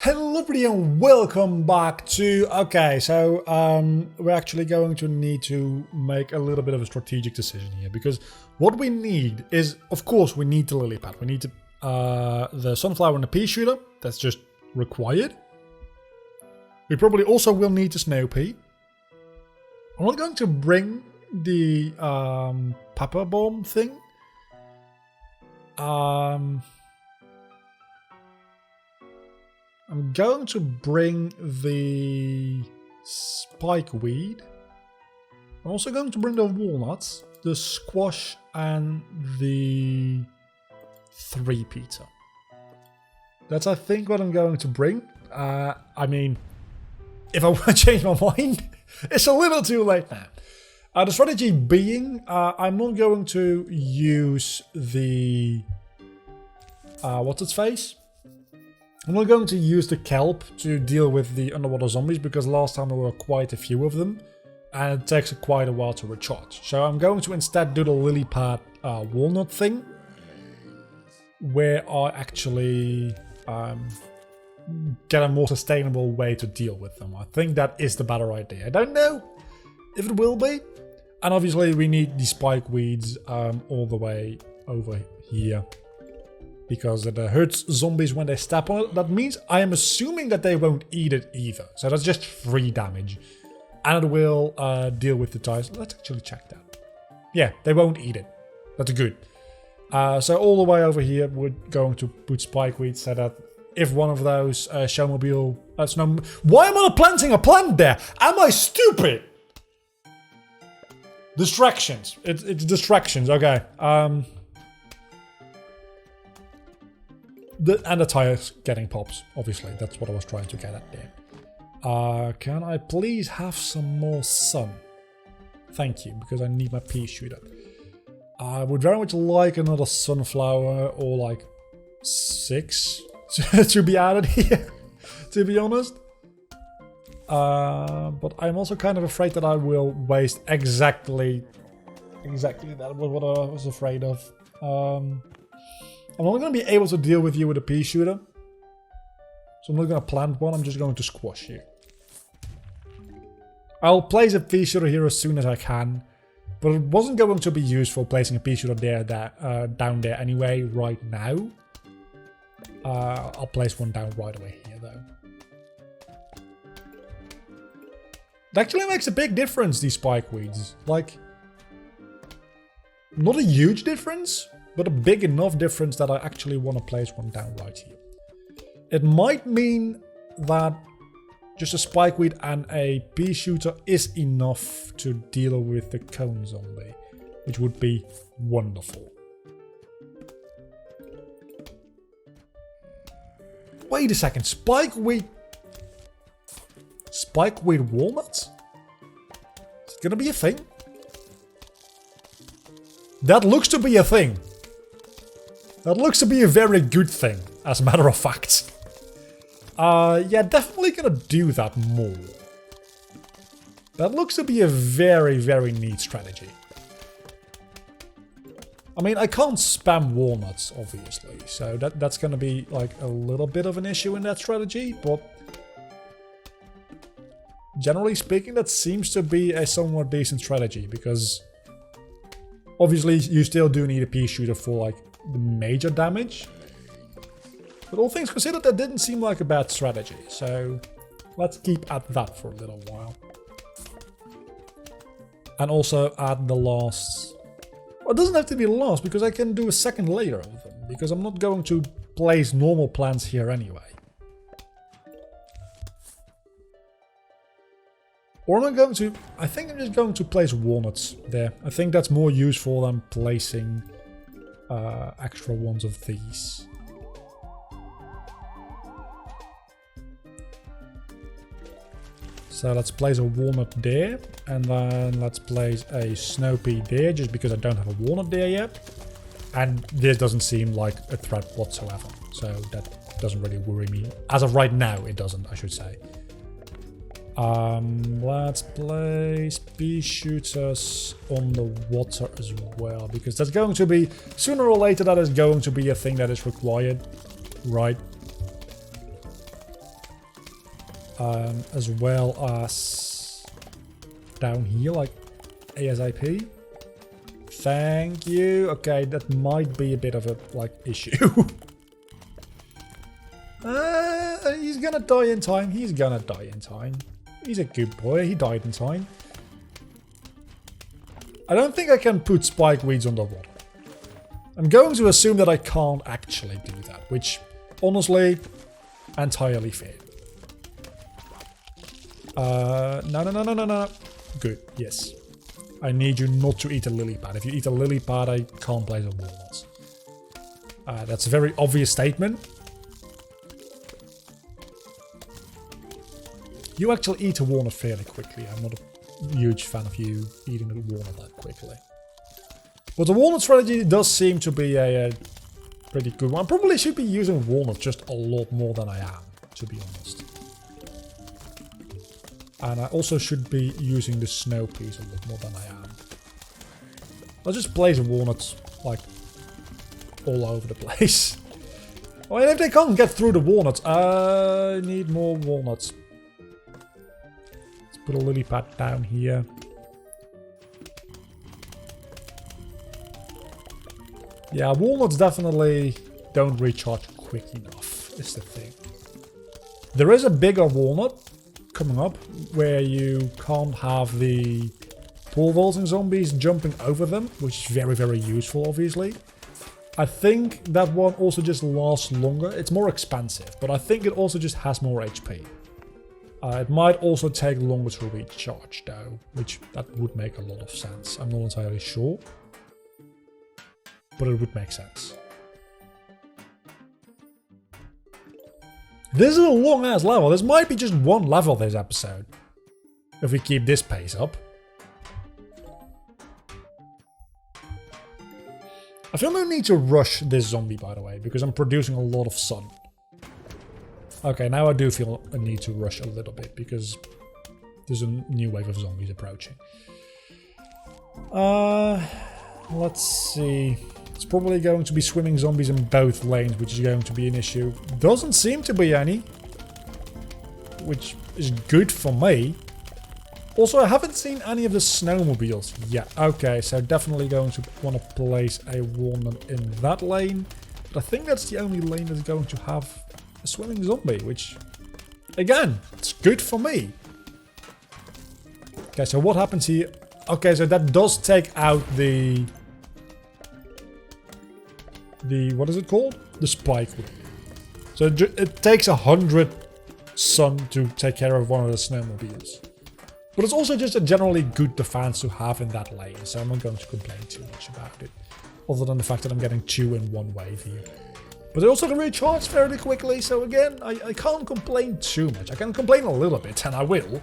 Hello everybody and welcome back to... we're actually going to need to make a little bit of a strategic decision here, because what we need is, of course, we need the lily pad. We need the sunflower and the pea shooter. That's just required. We probably also will need the snow pea. I'm not going to bring the pepper bomb thing. I'm going to bring the spike weed. I'm also going to bring the walnuts, the squash, and the 3-peter. That's, I think, what I'm going to bring. I mean, if I want to change my mind, it's a little too late now. The strategy being, I'm not going to use the... what's its face? I'm not going to use the kelp to deal with the underwater zombies, because last time there were quite a few of them and it takes quite a while to recharge. So I'm going to instead do the lily pad walnut thing, where I actually get a more sustainable way to deal with them. I think that is the better idea. I don't know if it will be. And obviously we need the spike weeds all the way over here, because it hurts zombies when they step on it. That means I am assuming that they won't eat it either. So that's just 3 damage. And it will deal with the tires. Let's actually check that. Yeah, they won't eat it. That's good. So all the way over here, we're going to put spike weed so that if one of those showmobile... Why am I planting a plant there? Am I stupid? Distractions. It's distractions. Okay. And the tires getting pops, obviously. That's what I was trying to get at there. Can I please have some more sun? Thank you, because I need my pea shooter. I would very much like another sunflower, or like 6 to be added here, to be honest. But I'm also kind of afraid that I will waste exactly that was what I was afraid of. I'm not going to be able to deal with you with a pea shooter. So I'm not going to plant one, I'm just going to squash you. I'll place a pea shooter here as soon as I can. But it wasn't going to be useful placing a pea shooter down there anyway, right now. I'll place one down right away here, though. It actually makes a big difference, these spike weeds. Like, not a huge difference, but a big enough difference that I actually want to place one down right here. It might mean that just a spike weed and a pea shooter is enough to deal with the cone zombie, which would be wonderful. Wait a second, spike weed walnuts? Is it gonna be a thing? That looks to be a thing. That looks to be a very good thing, as a matter of fact. Yeah, definitely gonna do that more. That looks to be a very, very neat strategy. I mean, I can't spam walnuts, obviously, so that's gonna be like a little bit of an issue in that strategy, but generally speaking, that seems to be a somewhat decent strategy, because obviously you still do need a pea shooter for like the major damage. But all things considered, that didn't seem like a bad strategy. So let's keep at that for a little while. And also add the last... Well, it doesn't have to be last, because I can do a second layer of them. Because I'm not going to place normal plants here anyway. Or am I going to... I think I'm just going to place walnuts there. I think that's more useful than placing extra ones of these. So let's place a walnut there, and then let's place a snow pea there, just because I don't have a walnut there yet. And this doesn't seem like a threat whatsoever, so that doesn't really worry me. As of right now, it doesn't, I should say. Let's place pea shooters on the water as well, because that's going to be, sooner or later, that is going to be a thing that is required, right? as well as down here, like ASAP. Thank you. Okay, that might be a bit of a like issue. He's gonna die in time. He's gonna die in time. He's a good boy. He died in time. I don't think I can put spike weeds underwater. I'm going to assume that I can't actually do that, which, honestly, entirely fair. No. Good, yes. I need you not to eat a lily pad. If you eat a lily pad, I can't place a walnut. That's a very obvious statement. You actually eat a walnut fairly quickly. I'm not a huge fan of you eating a walnut that quickly. But the walnut strategy does seem to be a pretty good one. I probably should be using walnuts just a lot more than I am, to be honest. And I also should be using the snow peas a lot more than I am. I'll just place walnuts, like, all over the place. Oh, and if they can't get through the walnuts, I need more walnuts. Let's put a lily pad down here. Yeah, walnuts definitely don't recharge quick enough, is the thing. There is a bigger walnut coming up where you can't have the pole vaulting zombies jumping over them, which is very, very useful, obviously. I think that one also just lasts longer. It's more expensive, but I think it also just has more HP. It might also take longer to recharge, though, which that would make a lot of sense. I'm not entirely sure, but it would make sense. This is a long-ass level. This might be just one level this episode, if we keep this pace up. I feel no need to rush this zombie, by the way, because I'm producing a lot of sun. Okay, now I do feel a need to rush a little bit, because there's a new wave of zombies approaching. Let's see. It's probably going to be swimming zombies in both lanes, which is going to be an issue. Doesn't seem to be any, which is good for me. Also, I haven't seen any of the snowmobiles yet. Okay, so definitely going to want to place a walnut in that lane. But I think that's the only lane that's going to have a swimming zombie, which, again, it's good for me. Okay, so what happens here? Okay, so that does take out the what is it called? The spike weed. So it takes 100 sun to take care of one of the snowmobiles. But it's also just a generally good defense to have in that lane, so I'm not going to complain too much about it. Other than the fact that I'm getting 2 in one wave here. But it also recharges fairly quickly, so again, I can't complain too much. I can complain a little bit, and I will.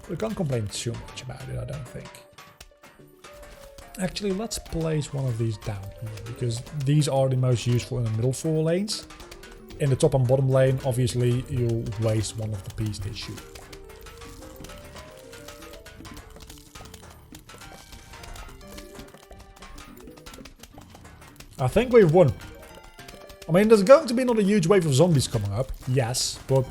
But I can't complain too much about it, I don't think. Actually, let's place one of these down here, because these are the most useful in the middle 4 lanes. In the top and bottom lane, obviously, you'll waste one of the peas they shoot. I think we've won. I mean, there's going to be another huge wave of zombies coming up, yes, but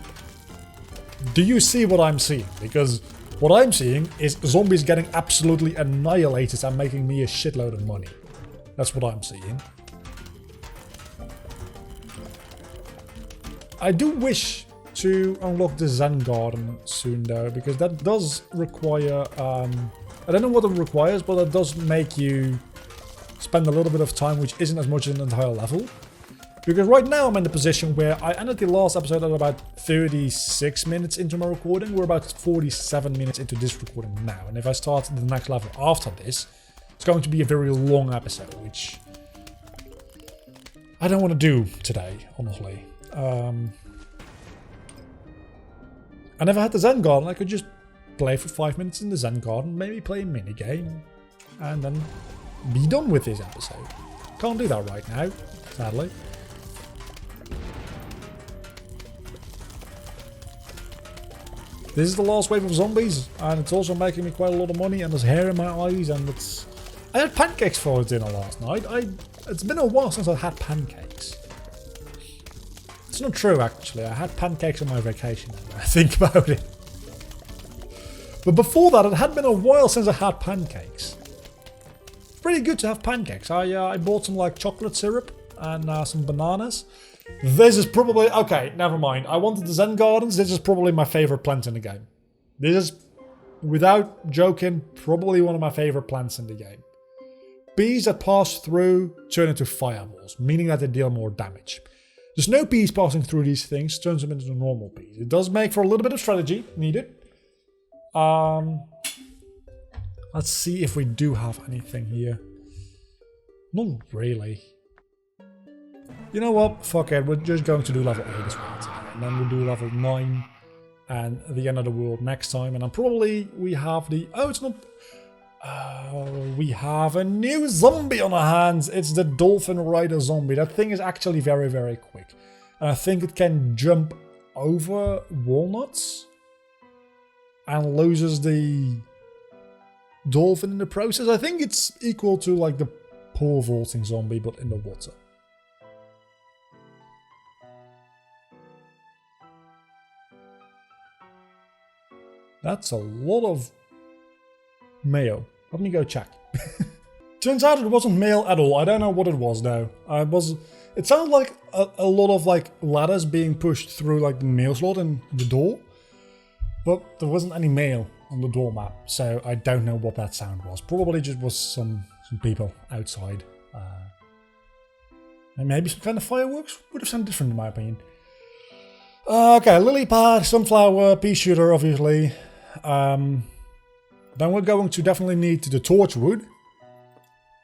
do you see what I'm seeing? Because what I'm seeing is zombies getting absolutely annihilated and making me a shitload of money. That's what I'm seeing. I do wish to unlock the Zen Garden soon though, because that does require, I don't know what it requires, but it does make you spend a little bit of time, which isn't as much as an entire level. Because right now I'm in the position where I ended the last episode at about 36 minutes into my recording. We're about 47 minutes into this recording now. And if I start the next level after this, it's going to be a very long episode, which I don't want to do today, honestly. And if I had the Zen Garden, I could just play for 5 minutes in the Zen Garden, maybe play a minigame, and then be done with this episode. Can't do that right now, sadly. This is the last wave of zombies, and it's also making me quite a lot of money, and there's hair in my eyes, and it's... I had pancakes for dinner last night. It's been a while since I had pancakes. It's not true, actually. I had pancakes on my vacation, now I think about it. But before that, it had been a while since I had pancakes. Pretty good to have pancakes. I bought some like chocolate syrup and some bananas. This is probably... Okay, never mind. I wanted the Zen Gardens. This is probably my favorite plant in the game. This is, without joking, probably one of my favorite plants in the game. Bees that pass through turn into fireballs, meaning that they deal more damage. The snow bees passing through these things turns them into normal bees. It does make for a little bit of strategy needed. Let's see if we do have anything here. Not really. You know what? Fuck it. We're just going to do level 8 as well today. And then we'll do level 9 and the end of the world next time. And then probably we have the... Oh, it's not... we have a new zombie on our hands. It's the Dolphin Rider zombie. That thing is actually very, very quick. And I think it can jump over walnuts and loses the dolphin in the process. I think it's equal to like the pole vaulting zombie, but in the water. That's a lot of mayo. Let me go check. Turns out it wasn't mail at all. I don't know what it was though. It sounded like a lot of like ladders being pushed through like the mail slot in the door. But there wasn't any mail on the door map, so I don't know what that sound was. Probably just was some people outside. And maybe some kind of fireworks? Would have sounded different in my opinion. Okay, lily pad, sunflower, pea shooter obviously. Then we're going to definitely need the torchwood.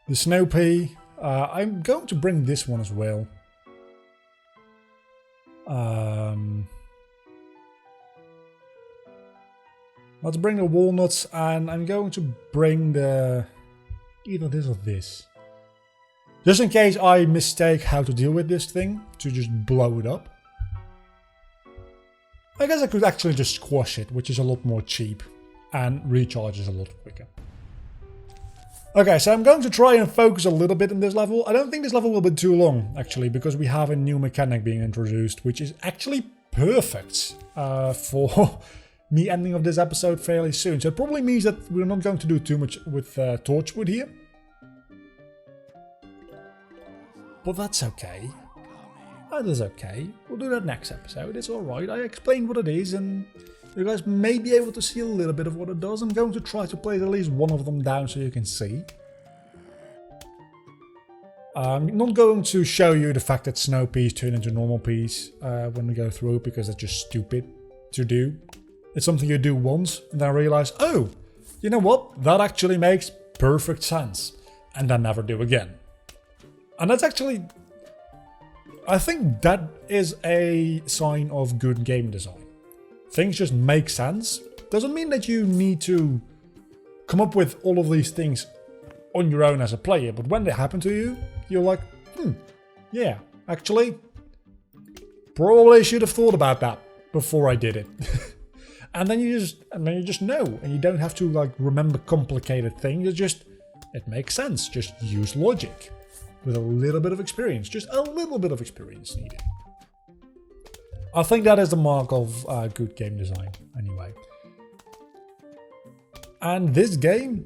The snow pea. I'm going to bring this one as well. Let's bring the walnuts, and I'm going to bring the... either this or this. Just in case I mistake how to deal with this thing, to just blow it up. I guess I could actually just squash it, which is a lot more cheap, and recharges a lot quicker. Okay, so I'm going to try and focus a little bit in this level. I don't think this level will be too long, actually, because we have a new mechanic being introduced, which is actually perfect for me ending of this episode fairly soon. So it probably means that we're not going to do too much with torchwood here. But that's okay. That is okay. We'll do that next episode. It's alright. I explained what it is, and you guys may be able to see a little bit of what it does. I'm going to try to place at least one of them down so you can see. I'm not going to show you the fact that snow peas turn into normal peas when we go through, because that's just stupid to do. It's something you do once and then realize, oh, you know what? That actually makes perfect sense. And then never do again. And that's actually... I think that is a sign of good game design. Things just make sense. Doesn't mean that you need to come up with all of these things on your own as a player, but when they happen to you, you're like, yeah, actually, probably should have thought about that before I did it. and then you just know, and you don't have to like remember complicated things. It makes sense. Just use logic with a little bit of experience. Just a little bit of experience needed. I think that is the mark of good game design, anyway. And this game,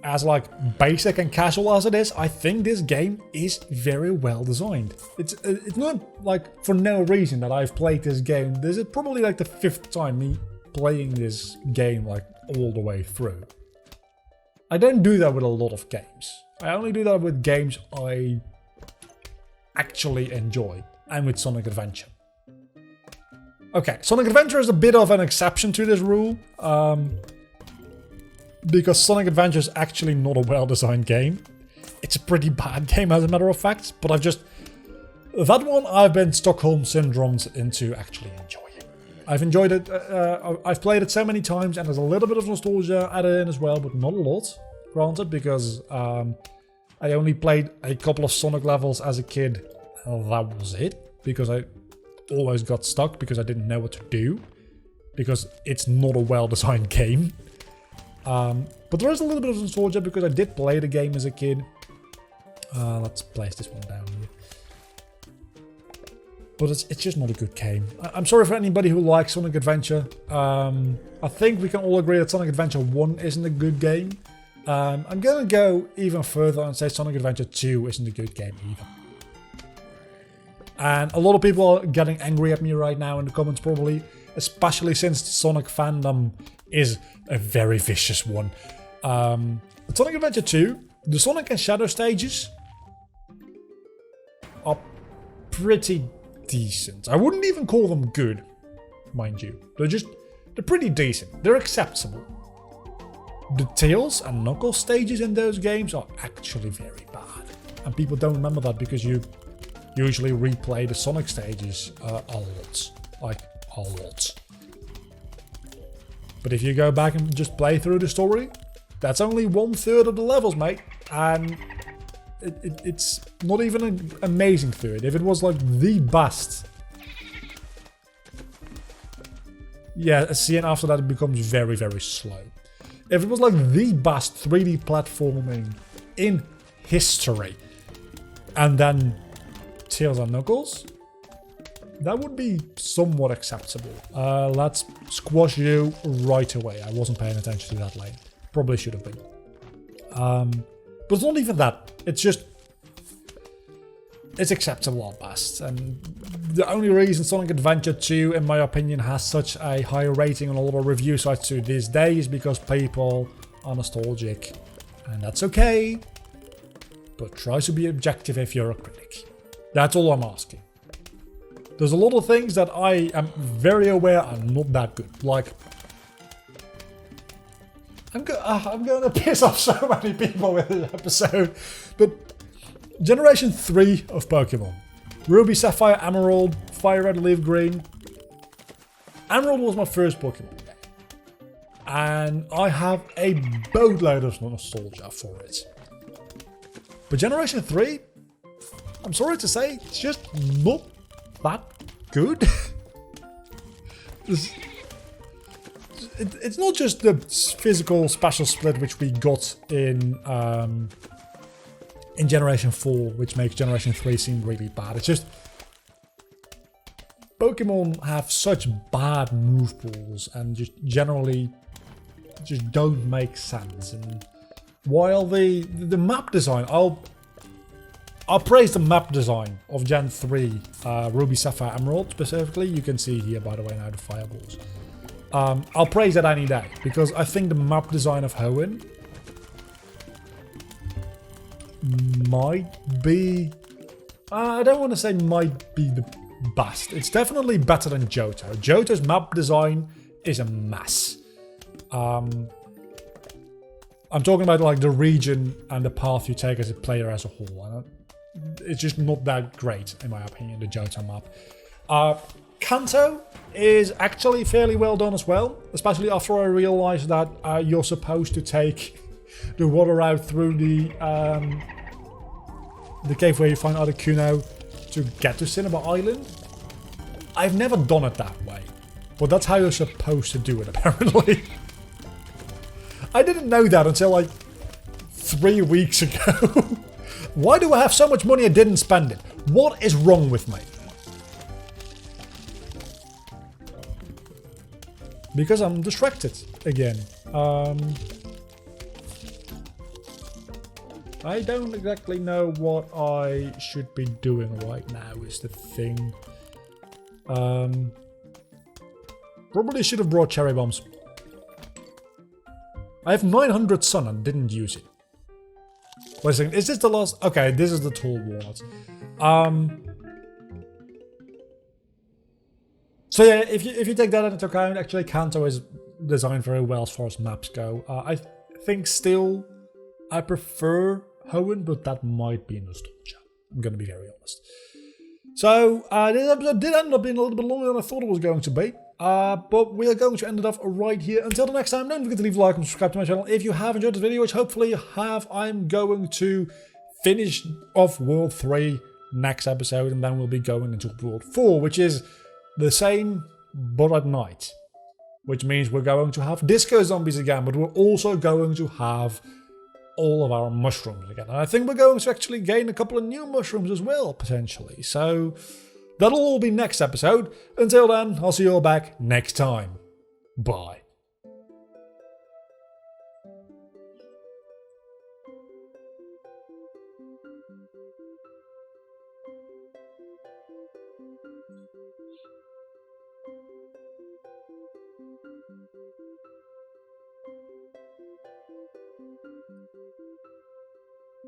as like basic and casual as it is, I think this game is very well designed. It's not like for no reason that I've played this game. This is probably like the 5th time me playing this game like all the way through. I don't do that with a lot of games. I only do that with games I actually enjoy, and with Sonic Adventure. Okay, Sonic Adventure is a bit of an exception to this rule, because Sonic Adventure is actually not a well-designed game. It's a pretty bad game, as a matter of fact, but that one I've been Stockholm Syndromed into actually enjoying. I've enjoyed it, I've played it so many times, and there's a little bit of nostalgia added in as well, but not a lot, granted, because I only played a couple of Sonic levels as a kid, and that was it, because I always got stuck because I didn't know what to do, because it's not a well-designed game. But there is a little bit of nostalgia because I did play the game as a kid. Let's place this one down here. But it's just not a good game. I'm sorry for anybody who likes Sonic Adventure. I think we can all agree that Sonic Adventure 1 isn't a good game. I'm going to go even further and say Sonic Adventure 2 isn't a good game either. And a lot of people are getting angry at me right now in the comments probably, especially since the Sonic fandom is a very vicious one. But Sonic Adventure 2, the Sonic and Shadow stages are pretty decent. I wouldn't even call them good, mind you. They're pretty decent. They're acceptable. The Tails and Knuckles stages in those games are actually very bad. And people don't remember that because you usually replay the Sonic stages a lot. Like, a lot. But if you go back and just play through the story, that's only 1/3 of the levels, mate. And it's not even an amazing third. If it was like the best, yeah, see, and after that it becomes very, very slow. If it was like the best 3D platforming in history, and then Tails and Knuckles, that would be somewhat acceptable. Let's squash you right away. I wasn't paying attention to that lane. Probably should have been. But it's not even that. It's just, it's acceptable at best. And the only reason Sonic Adventure 2, in my opinion, has such a high rating on a lot of review sites to this day is because people are nostalgic. And that's okay. But try to be objective if you're a critic. That's all I'm asking. There's a lot of things that I am very aware are not that good. Like, I'm going to piss off so many people with this episode. But Generation 3 of Pokemon. Ruby, Sapphire, Emerald, Fire Red, Leaf Green. Emerald was my first Pokemon game. And I have a boatload of nostalgia for it. But Generation 3, I'm sorry to say, it's just not that good. It's not just the physical special split which we got in Generation 4, which makes Generation 3 seem really bad. It's just Pokemon have such bad move pools and just generally just don't make sense. And while the map design, I'll praise the map design of Gen 3, Ruby, Sapphire, Emerald specifically. You can see here, by the way, now the fireballs. I'll praise that any day, because I think the map design of Hoenn might be... I don't want to say might be the best. It's definitely better than Johto. Johto's map design is a mess. I'm talking about like the region and the path you take as a player as a whole. It's just not that great, in my opinion, the Johto map. Kanto is actually fairly well done as well, especially after I realized that you're supposed to take the water out through the cave where you find Articuno to get to Cinnabar Island. I've never done it that way, but that's how you're supposed to do it, apparently. I didn't know that until like 3 weeks ago. Why do I have so much money I didn't spend it? What is wrong with me? Because I'm distracted again. I don't exactly know what I should be doing right now is the thing. Probably should have brought cherry bombs. I have 900 sun and didn't use it. Wait a second, is this the last? Okay, this is the tall walnut. So yeah, if you take that into account, actually Kanto is designed very well as far as maps go. I think still I prefer Hoenn, but that might be nostalgia. I'm going to be very honest. So this episode did end up being a little bit longer than I thought it was going to be. But we are going to end it off right here. Until the next time, don't forget to leave a like and subscribe to my channel if you have enjoyed this video, which hopefully you have. I'm going to finish off World 3 next episode, and then we'll be going into World 4, which is the same, but at night. Which means we're going to have disco zombies again, but we're also going to have all of our mushrooms again. And I think we're going to actually gain a couple of new mushrooms as well, potentially. So That'll all be next episode. Until then, I'll see you all back next time. Bye.